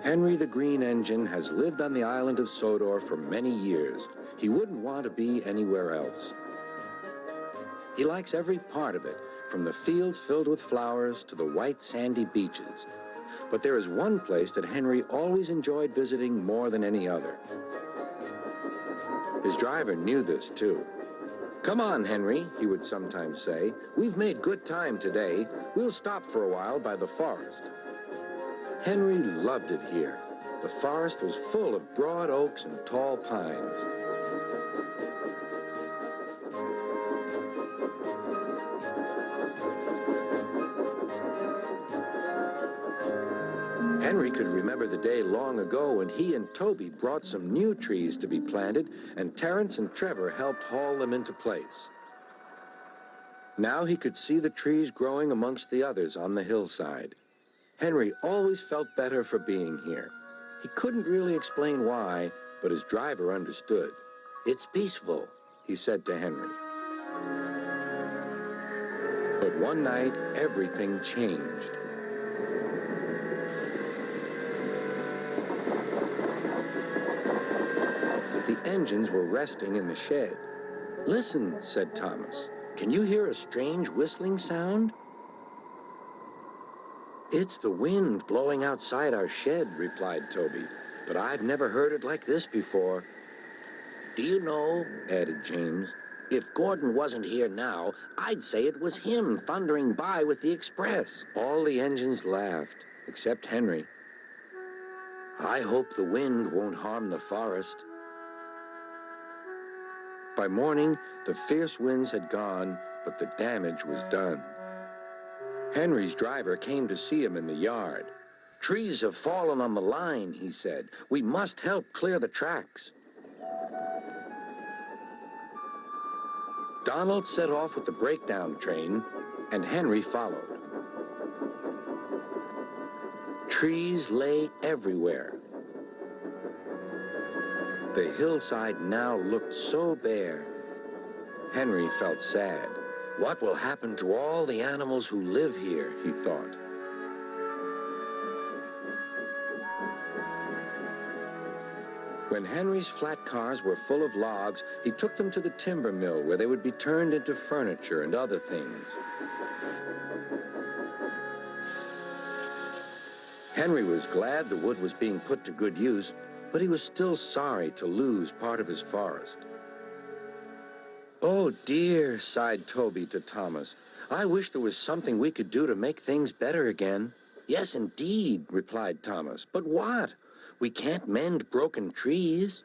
Henry the Green Engine has lived on the island of Sodor for many years. He wouldn't want to be anywhere else. He likes every part of it, from the fields filled with flowers to the white sandy beaches. But there is one place that Henry always enjoyed visiting more than any other. His driver knew this too. "Come on, Henry," he would sometimes say. "We've made good time today. We'll stop for a while by the forest." Henry loved it here. The forest was full of broad oaks and tall pines. Henry could remember the day long ago when he and Toby brought some new trees to be planted, and Terence and Trevor helped haul them into place. Now he could see the trees growing amongst the others on the hillside. Henry always felt better for being here. He couldn't really explain why, but his driver understood. "It's peaceful," he said to Henry. But one night, everything changed. The engines were resting in the shed. "Listen," said Thomas. "Can you hear a strange whistling sound?" "It's the wind blowing outside our shed," replied Toby, "but I've never heard it like this before." "Do you know," added James, "if Gordon wasn't here now, I'd say it was him thundering by with the express." All the engines laughed, except Henry. "I hope the wind won't harm the forest." By morning, the fierce winds had gone, but the damage was done. Henry's driver came to see him in the yard. "Trees have fallen on the line," he said. "We must help clear the tracks." Donald set off with the breakdown train, and Henry followed. Trees lay everywhere. The hillside now looked so bare. Henry felt sad. "What will happen to all the animals who live here?" he thought. When Henry's flat cars were full of logs, he took them to the timber mill where they would be turned into furniture and other things. Henry was glad the wood was being put to good use, but he was still sorry to lose part of his forest. "Oh dear," sighed Toby to Thomas. "I wish there was something we could do to make things better again." "Yes, indeed," replied Thomas. "But what? We can't mend broken trees."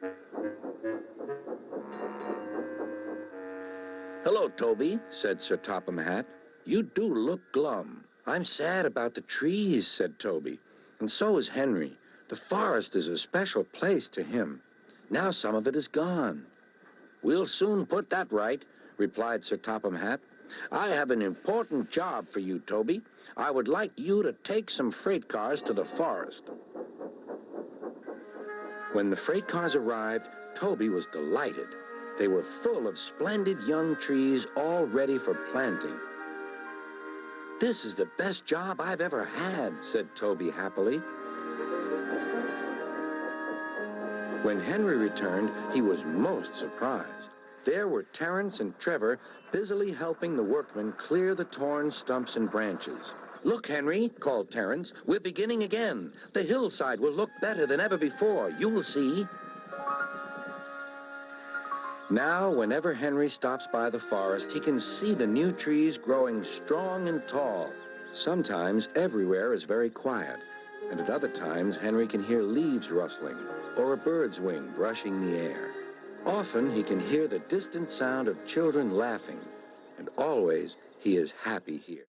"Hello, Toby," said Sir Topham Hatt. "You do look glum." "I'm sad about the trees," said Toby. "And so is Henry. The forest is a special place to him. Now some of it is gone." "We'll soon put that right," replied Sir Topham Hatt. "I have an important job for you, Toby. I would like you to take some freight cars to the forest." When the freight cars arrived, Toby was delighted. They were full of splendid young trees all ready for planting. "This is the best job I've ever had," said Toby happily. When Henry returned, he was most surprised. There were Terence and Trevor busily helping the workmen clear the torn stumps and branches. "Look, Henry," called Terence, "we're beginning again. The hillside will look better than ever before. You'll see." Now, whenever Henry stops by the forest, he can see the new trees growing strong and tall. Sometimes everywhere is very quiet, and at other times Henry can hear leaves rustling or a bird's wing brushing the air. Often he can hear the distant sound of children laughing, and always he is happy here.